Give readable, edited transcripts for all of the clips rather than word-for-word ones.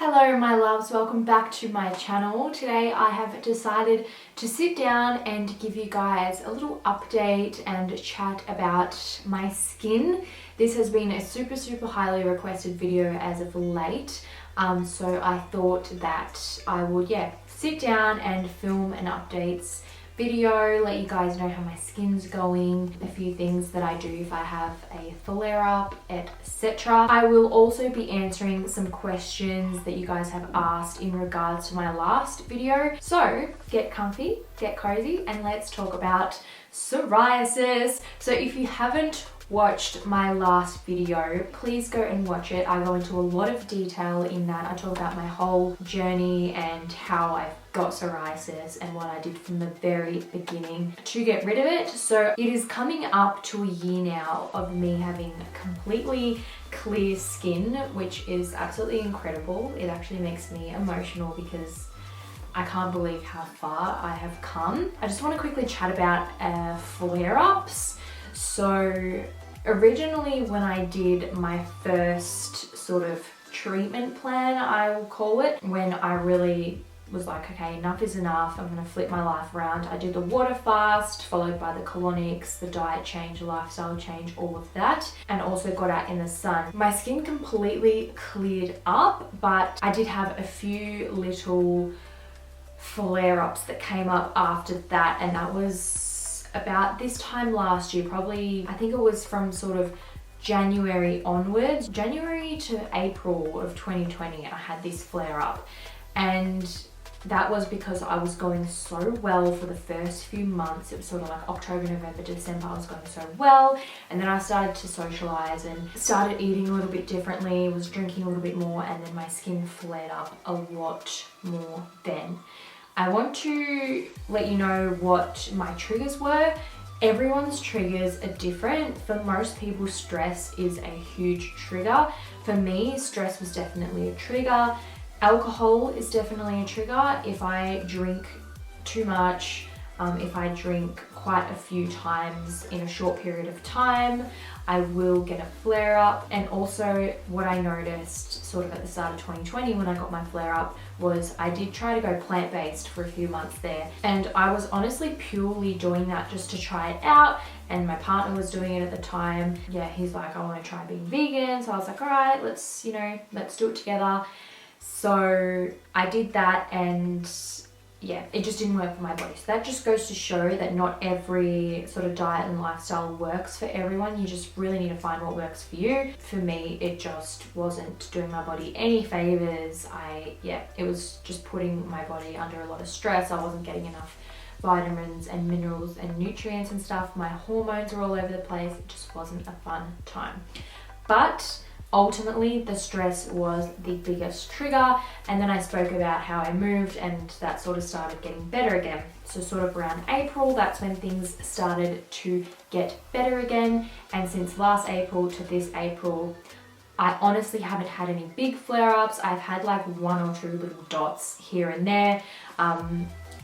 Hello my loves, welcome back to my channel. Today I have decided to sit down and give you guys a little update and chat about my skin. This has been a super highly requested video as of late, so I thought that I would sit down and film an updates video, let you guys know how my skin's going, a few things that I do if I have a flare-up, etc. I will also be answering some questions that you guys have asked in regards to my last video. So get comfy, get cozy, and let's talk about psoriasis. So if you haven't watched my last video, please go and watch it. I go into a lot of detail in that. I talk about my whole journey and how I got psoriasis and what I did from the very beginning to get rid of it. So it is coming up to a year now of me having completely clear skin, which is absolutely incredible. It actually makes me emotional because I can't believe how far I have come. I just want to quickly chat about flare-ups. So originally when I did my first sort of treatment plan, I will call it, when I really was like, okay, enough is enough, I'm gonna flip my life around. I did the water fast, followed by the colonics, the diet change, the lifestyle change, all of that, and also got out in the sun. My skin completely cleared up, but I did have a few little flare-ups that came up after that, and that was about this time last year, probably, I think it was from sort of January onwards, January to April of 2020, I had this flare-up. And that was because I was going so well for the first few months. It was sort of like October, November, December, I was going so well. And then I started to socialize and started eating a little bit differently, was drinking a little bit more, and then my skin flared up a lot more then. I want to let you know what my triggers were. Everyone's triggers are different. For most people, stress is a huge trigger. For me, stress was definitely a trigger. Alcohol is definitely a trigger. If I drink too much, if I drink quite a few times in a short period of time, I will get a flare up. And also what I noticed sort of at the start of 2020 when I got my flare up was I did try to go plant-based for a few months there. And I was honestly purely doing that just to try it out. And my partner was doing it at the time. Yeah, he's like, I want to try being vegan. So I was like, all right, let's do it together. So I did that, and yeah, it just didn't work for my body. So that just goes to show that not every sort of diet and lifestyle works for everyone. You just really need to find what works for you. For me, it just wasn't doing my body any favors. It was just putting my body under a lot of stress. I wasn't getting enough vitamins and minerals and nutrients and stuff. My hormones were all over the place. It just wasn't a fun time. But ultimately, the stress was the biggest trigger, and then I spoke about how I moved and that sort of started getting better again. So sort of around April, that's when things started to get better again, and since last April to this April, I honestly haven't had any big flare-ups. I've had like one or two little dots here and there.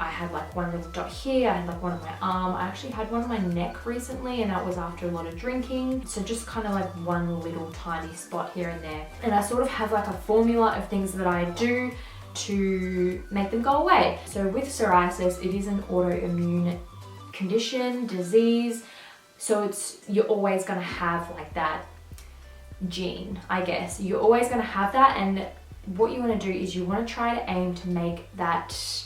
I had like one little dot here, I had like one on my arm. I actually had one on my neck recently, and that was after a lot of drinking. So just kind of like one little tiny spot here and there. And I sort of have like a formula of things that I do to make them go away. So with psoriasis, it is an autoimmune condition, disease. So you're always gonna have like that gene, I guess. You're always gonna have that, and what you wanna do is you wanna try to aim to make that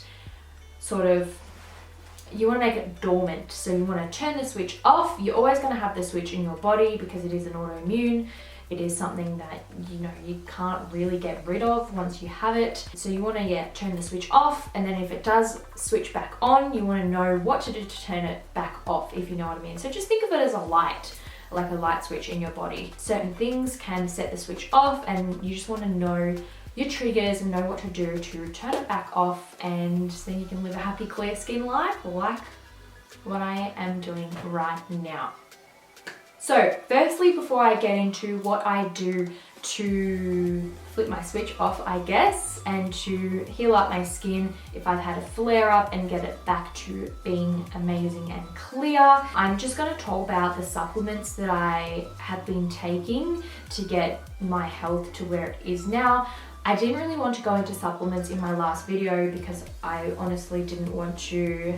you want to make it dormant. So you want to turn the switch off. You're always going to have the switch in your body because it is an autoimmune. It is something that you can't really get rid of once you have it. So you want to turn the switch off, and then if it does switch back on, you want to know what to do to turn it back off, if you know what I mean. So just think of it as a light, like a light switch in your body. Certain things can set the switch off, and you just want to know your triggers and know what to do to turn it back off, and then you can live a happy, clear skin life like what I am doing right now. So firstly, before I get into what I do to flip my switch off, I guess, and to heal up my skin if I've had a flare up and get it back to being amazing and clear, I'm just going to talk about the supplements that I have been taking to get my health to where it is now. I didn't really want to go into supplements in my last video because I honestly didn't want to,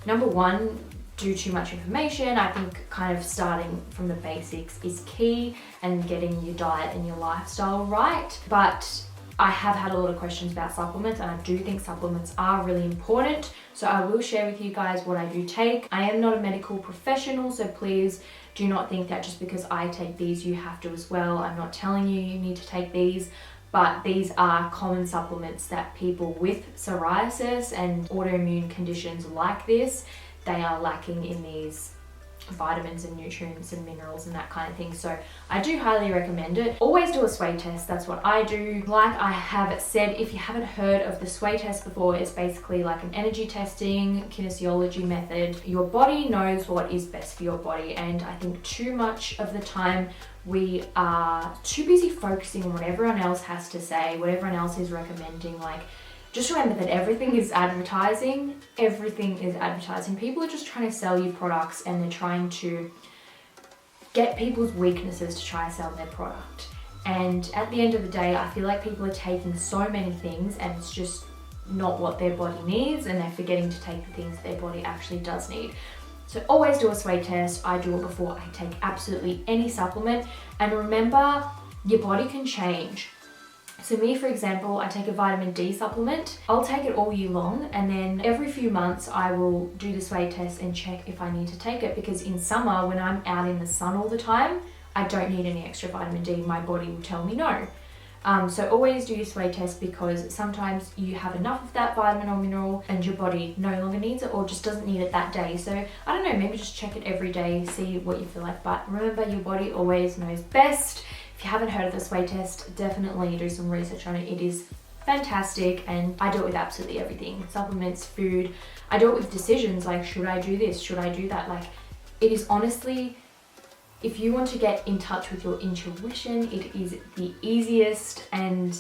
number one, do too much information. I think kind of starting from the basics is key and getting your diet and your lifestyle right. But I have had a lot of questions about supplements, and I do think supplements are really important. So I will share with you guys what I do take. I am not a medical professional, so please do not think that just because I take these, you have to as well. I'm not telling you you need to take these, but these are common supplements that people with psoriasis and autoimmune conditions like this, they are lacking in these vitamins and nutrients and minerals and that kind of thing. So I do highly recommend it. Always do a sway test. That's what I do. Like I have said, if you haven't heard of the sway test before, it's basically like an energy testing kinesiology method. Your body knows what is best for your body, and I think too much of the time we are too busy focusing on what everyone else has to say, what everyone else is recommending. Like, just remember that everything is advertising. Everything is advertising. People are just trying to sell you products, and they're trying to get people's weaknesses to try to sell their product. And at the end of the day, I feel like people are taking so many things and it's just not what their body needs, and they're forgetting to take the things their body actually does need. So always do a sway test. I do it before I take absolutely any supplement. And remember, your body can change. So me, for example, I take a vitamin D supplement. I'll take it all year long, and then every few months I will do the sway test and check if I need to take it, because in summer, when I'm out in the sun all the time, I don't need any extra vitamin D. My body will tell me no. So always do your sway test, because sometimes you have enough of that vitamin or mineral and your body no longer needs it or just doesn't need it that day. So I don't know, maybe just check it every day, see what you feel like. But remember, your body always knows best. If you haven't heard of the sway test, definitely do some research on it. It is fantastic, and I do it with absolutely everything. Supplements, food. I do it with decisions like, should I do this? Should I do that? Like, it is honestly, if you want to get in touch with your intuition, it is the easiest and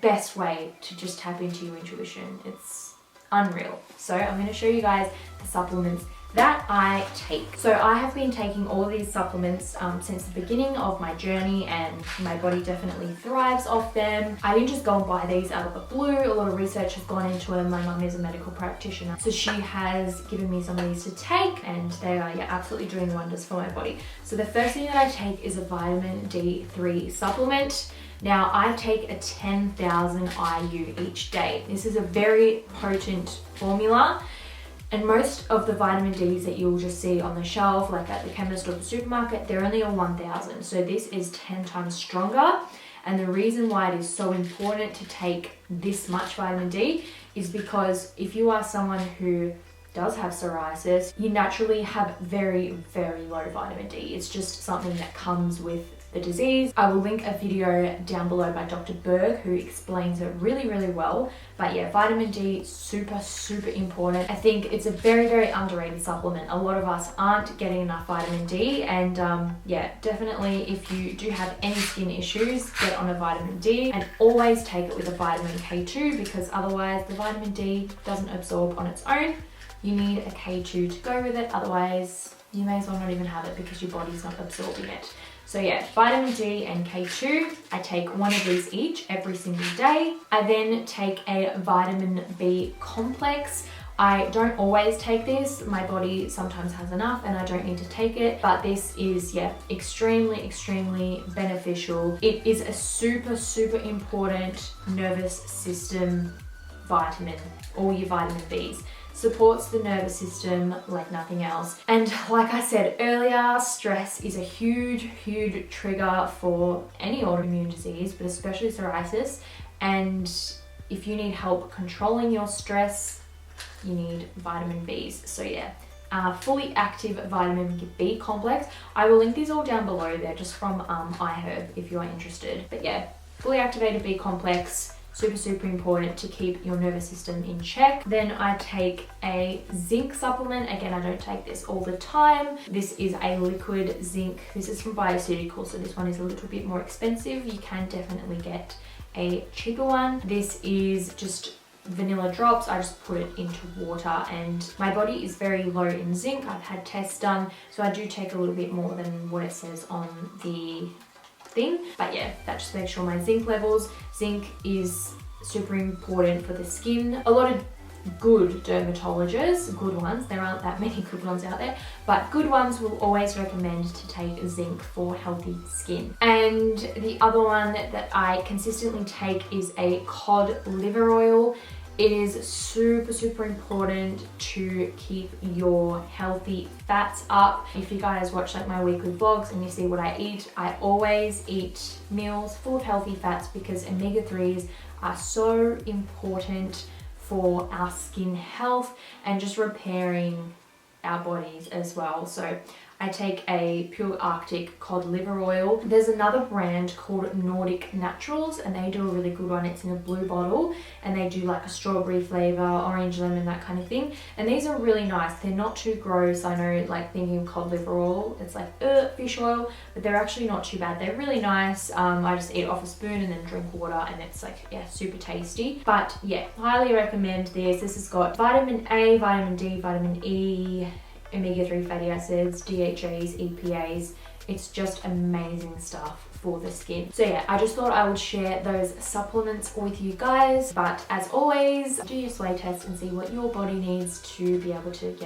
best way to just tap into your intuition. It's unreal. So I'm going to show you guys the supplements that I take. So I have been taking all of these supplements since the beginning of my journey, and my body definitely thrives off them. I didn't just go and buy these out of the blue. A lot of research has gone into them. My mum is a medical practitioner, so she has given me some of these to take, and they are absolutely doing wonders for my body. So the first thing that I take is a vitamin D3 supplement. Now I take a 10,000 IU each day. This is a very potent formula. And most of the vitamin Ds that you'll just see on the shelf, like at the chemist or the supermarket, they're only a 1,000. So this is 10 times stronger. And the reason why it is so important to take this much vitamin D is because if you are someone who does have psoriasis, you naturally have very, very low vitamin D. It's just something that comes with the disease. I will link a video down below by Dr. Berg, who explains it really, really well. But yeah, vitamin D, super, super important. I think it's a very, very underrated supplement. A lot of us aren't getting enough vitamin D, and yeah, definitely if you do have any skin issues, get on a vitamin D, and always take it with a vitamin K2, because otherwise the vitamin D doesn't absorb on its own. You need a K2 to go with it, otherwise you may as well not even have it because your body's not absorbing it. So yeah, vitamin D and K2, I take one of these each every single day. I then take a vitamin B complex. I don't always take this. My body sometimes has enough and I don't need to take it, but this is, yeah, extremely, extremely beneficial. It is a super, super important nervous system vitamin, all your vitamin Bs. Supports the nervous system like nothing else. And like I said earlier, stress is a huge, huge trigger for any autoimmune disease, but especially psoriasis. And if you need help controlling your stress, you need vitamin Bs. So yeah, fully active vitamin B complex. I will link these all down below. They're just from iHerb if you are interested. But yeah, fully activated B complex. Super, super important to keep your nervous system in check. Then I take a zinc supplement. Again, I don't take this all the time. This is a liquid zinc. This is from Bioceuticals, so this one is a little bit more expensive. You can definitely get a cheaper one. This is just vanilla drops. I just put it into water, and my body is very low in zinc. I've had tests done, so I do take a little bit more than what it says on the thing. But yeah, that just makes sure my zinc levels. Zinc is super important for the skin. A lot of good dermatologists, good ones, there aren't that many good ones out there, but good ones will always recommend to take zinc for healthy skin. And the other one that I consistently take is a cod liver oil. It is super important to keep your healthy fats up. If you guys watch like my weekly vlogs and you see what I eat, I always eat meals full of healthy fats because omega-3s are so important for our skin health and just repairing our bodies as well. So I take a pure Arctic cod liver oil. There's another brand called Nordic Naturals and they do a really good one. It's in a blue bottle and they do like a strawberry flavor, orange lemon, that kind of thing. And these are really nice. They're not too gross. I know, like thinking cod liver oil, it's like fish oil, but they're actually not too bad. They're really nice. I just eat off a spoon and then drink water and it's like, yeah, super tasty. But yeah, highly recommend this. This has got vitamin A, vitamin D, vitamin E, omega-3 fatty acids, DHAs, EPAs. It's just amazing stuff for the skin. So yeah, I just thought I would share those supplements with you guys. But as always, do your sway test and see what your body needs to be able to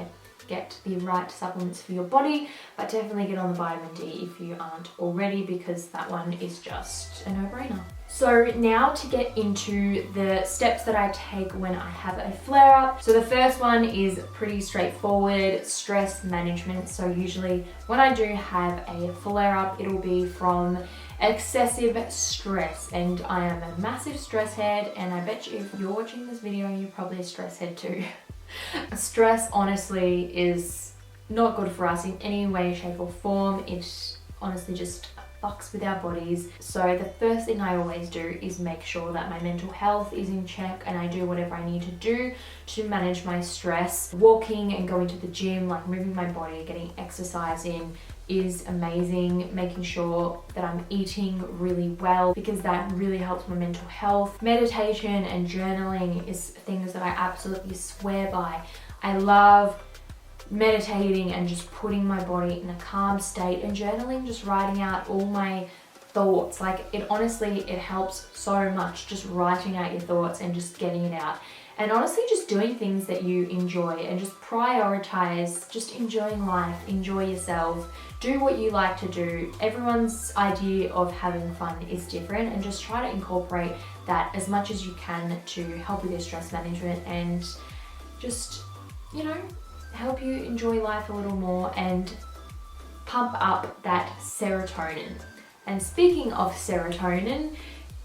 get the right supplements for your body. But definitely get on the vitamin D if you aren't already, because that one is just a no-brainer. So now to get into the steps that I take when I have a flare-up. So the first one is pretty straightforward, stress management. So usually when I do have a flare-up, it'll be from excessive stress, and I am a massive stress head, and I bet you if you're watching this video, you're probably a stress head too. Stress honestly is not good for us in any way, shape or form. It honestly just fucks with our bodies. So the first thing I always do is make sure that my mental health is in check and I do whatever I need to do to manage my stress. Walking and going to the gym, like moving my body, getting exercise in is amazing. Making sure that I'm eating really well, because that really helps my mental health. Meditation and journaling is things that I absolutely swear by. I love meditating and just putting my body in a calm state, and journaling, just writing out all my thoughts. Like it honestly, it helps so much, just writing out your thoughts and just getting it out. And honestly, just doing things that you enjoy and just prioritize, just enjoying life, enjoy yourself, do what you like to do. Everyone's idea of having fun is different, and just try to incorporate that as much as you can to help with your stress management and just, you know, help you enjoy life a little more and pump up that serotonin. And speaking of serotonin,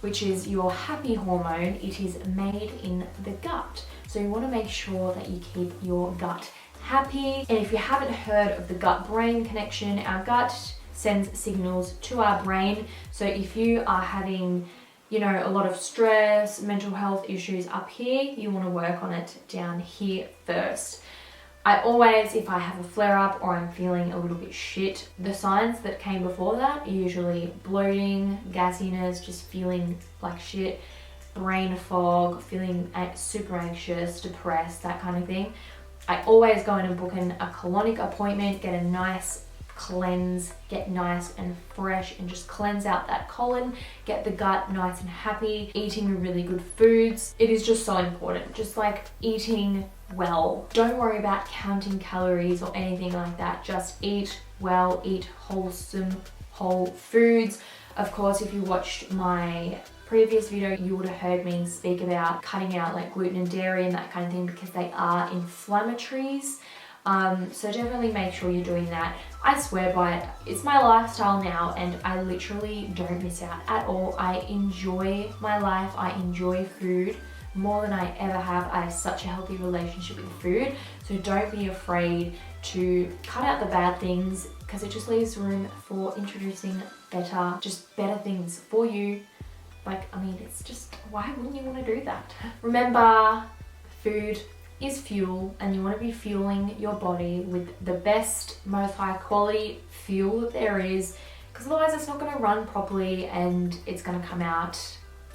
which is your happy hormone, it is made in the gut. So you want to make sure that you keep your gut happy. And if you haven't heard of the gut-brain connection, our gut sends signals to our brain. So if you are having, you know, a lot of stress, mental health issues up here, you want to work on it down here first. I always, if I have a flare-up or I'm feeling a little bit shit, the signs that came before that are usually bloating, gassiness, just feeling like shit, brain fog, feeling super anxious, depressed, that kind of thing. I always go in and book in a colonic appointment, get a nice cleanse, get nice and fresh and just cleanse out that colon, get the gut nice and happy, eating really good foods. It is just so important, just like eating well. Don't worry about counting calories or anything like that. Just eat well, eat wholesome, whole foods. Of course, if you watched my previous video, you would have heard me speak about cutting out like gluten and dairy and that kind of thing, because they are inflammatories. So definitely make sure you're doing that. I swear by it. It's my lifestyle now and I literally don't miss out at all. I enjoy my life. I enjoy food more than I ever have. I have such a healthy relationship with food. So don't be afraid to cut out the bad things, because it just leaves room for introducing better things for you. Like, I mean, it's just, why wouldn't you want to do that? Remember, food is fuel, and you want to be fueling your body with the best, most high quality fuel that there is, because otherwise it's not going to run properly and it's going to come out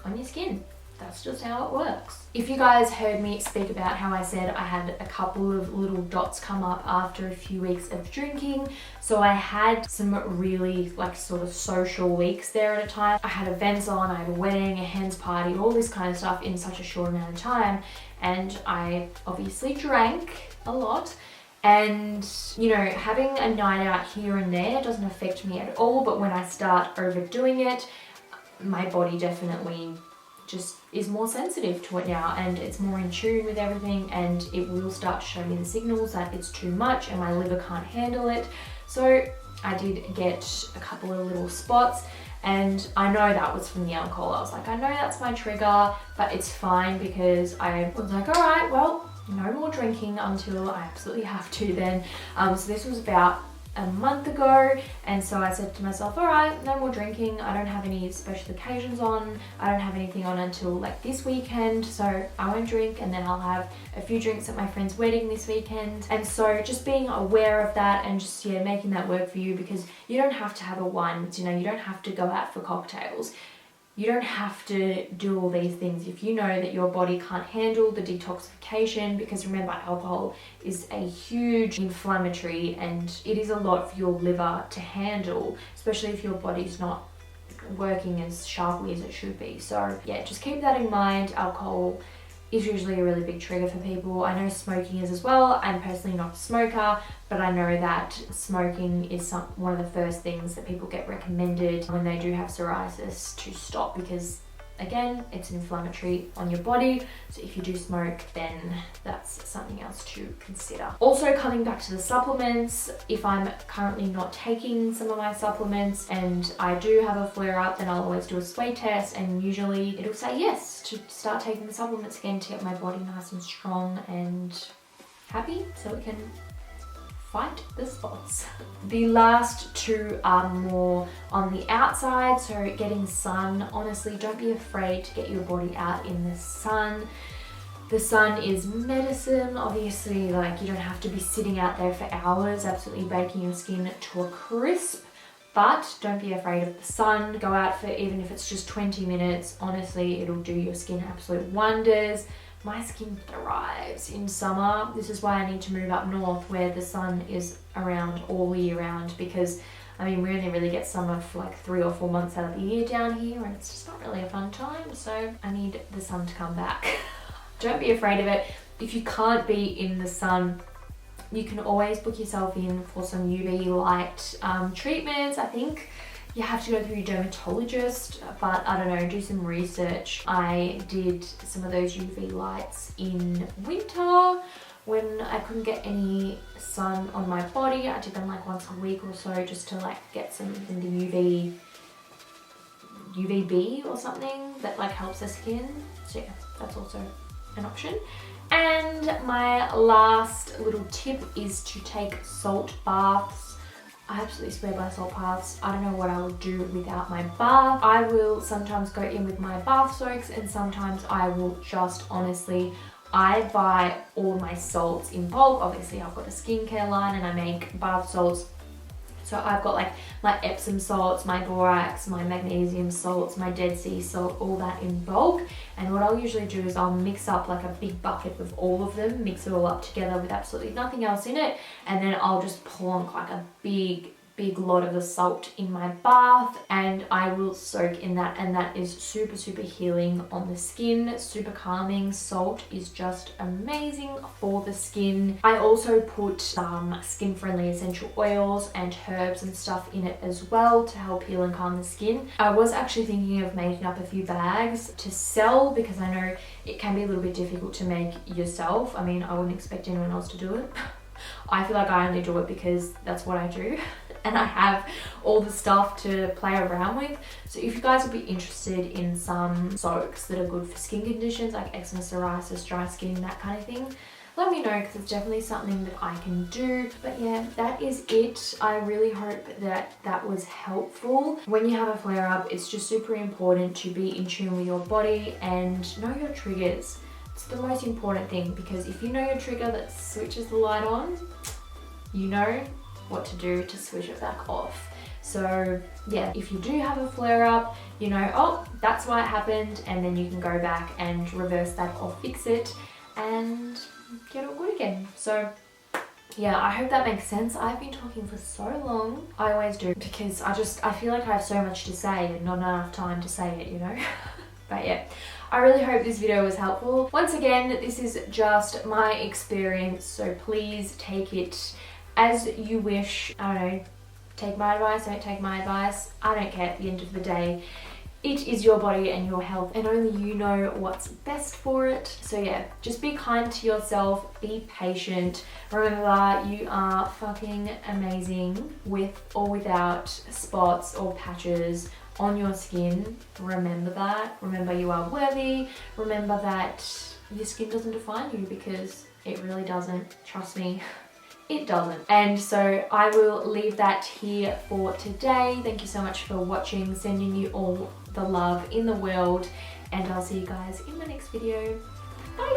on your skin. that's just how it works. If you guys heard me speak about how I said I had a couple of little dots come up after a few weeks of drinking, so I had some really like sort of social weeks there at a time. I had events on, I had a wedding, a hen's party, all this kind of stuff in such a short amount of time, and I obviously drank a lot. And you know, having a night out here and there doesn't affect me at all, but when I start overdoing it, my body definitely just is more sensitive to it now, and it's more in tune with everything, and it will start to show me the signals that it's too much and my liver can't handle it. So I did get a couple of little spots, and I know that was from the alcohol. I was like, I know that's my trigger, but it's fine, because I was like, all right, well, no more drinking until I absolutely have to then. So this was about a month ago, and so I said to myself, all right, no more drinking. I don't have any special occasions on. I don't have anything on until like this weekend, so I won't drink, and then I'll have a few drinks at my friend's wedding this weekend. And so just being aware of that, and just making that work for you, because you don't have to have a wine, you know, you don't have to go out for cocktails. You don't have to do all these things if you know that your body can't handle the detoxification, because remember, alcohol is a huge inflammatory, and it is a lot for your liver to handle, especially if your body's not working as sharply as it should be. So yeah, just keep that in mind. Alcohol is usually a really big trigger for people. I know smoking is as well. I'm personally not a smoker, but I know that smoking is one of the first things that people get recommended when they do have psoriasis to stop, because again, it's inflammatory on your body. So if you do smoke, then that's something else to consider. Also, coming back to the supplements, if I'm currently not taking some of my supplements and I do have a flare up, then I'll always do a sway test, and usually it'll say yes to start taking the supplements again to get my body nice and strong and happy, so it can fight the spots. The last two are more on the outside, so getting sun. Honestly, don't be afraid to get your body out in the sun. The sun is medicine. Obviously, like, you don't have to be sitting out there for hours absolutely baking your skin to a crisp, but don't be afraid of the sun. Go out for, even if it's just 20 minutes, honestly, it'll do your skin absolute wonders. My skin thrives in summer. This is why I need to move up north where the sun is around all year round, because I mean, we only really get summer for like 3 or 4 months out of the year down here, and it's just not really a fun time. So I need the sun to come back. Don't be afraid of it. If you can't be in the sun, you can always book yourself in for some UV light treatments. I think you have to go through your dermatologist, but I don't know, do some research. I did some of those UV lights in winter when I couldn't get any sun on my body. I did them like once a week or so, just to like get some in the UVB or something that like helps the skin. So yeah, that's also an option. And my last little tip is to take salt baths. I absolutely swear by salt baths. I don't know what I would do without my bath. I will sometimes go in with my bath soaks, and sometimes I will just honestly, I buy all my salts in bulk. Obviously, I've got a skincare line and I make bath salts. So I've got like my Epsom salts, my borax, my magnesium salts, my Dead Sea salt, all that in bulk. And what I'll usually do is I'll mix up like a big bucket with all of them, mix it all up together with absolutely nothing else in it. And then I'll just plonk like a big lot of the salt in my bath, and I will soak in that, and that is super healing on the skin, super calming. Salt is just amazing for the skin. I also put some skin friendly essential oils and herbs and stuff in it as well to help heal and calm the skin. I was actually thinking of making up a few bags to sell, because I know it can be a little bit difficult to make yourself. I mean, I wouldn't expect anyone else to do it. I feel like I only do it because that's what I do. And I have all the stuff to play around with. So if you guys would be interested in some soaks that are good for skin conditions like eczema, psoriasis, dry skin, that kind of thing, let me know, because it's definitely something that I can do. But yeah, that is it. I really hope that that was helpful. When you have a flare up, it's just super important to be in tune with your body and know your triggers. It's the most important thing, because if you know your trigger that switches the light on, you know what to do to switch it back off. So yeah, if you do have a flare up, you know, oh, that's why it happened, and then you can go back and reverse that or fix it and get all good again. So yeah, I hope that makes sense. I've been talking for so long. I always do, because I feel like I have so much to say and not enough time to say it, you know. But yeah, I really hope this video was helpful. Once again, this is just my experience, so please take it as you wish. I don't know, take my advice, don't take my advice. I don't care at the end of the day. It is your body and your health, and only you know what's best for it. So yeah, just be kind to yourself, be patient. Remember, you are fucking amazing with or without spots or patches on your skin. Remember that. Remember you are worthy. Remember that your skin doesn't define you, because it really doesn't. Trust me. It doesn't. And so I will leave that here for today. Thank you so much for watching. Sending you all the love in the world, and I'll see you guys in my next video. Bye.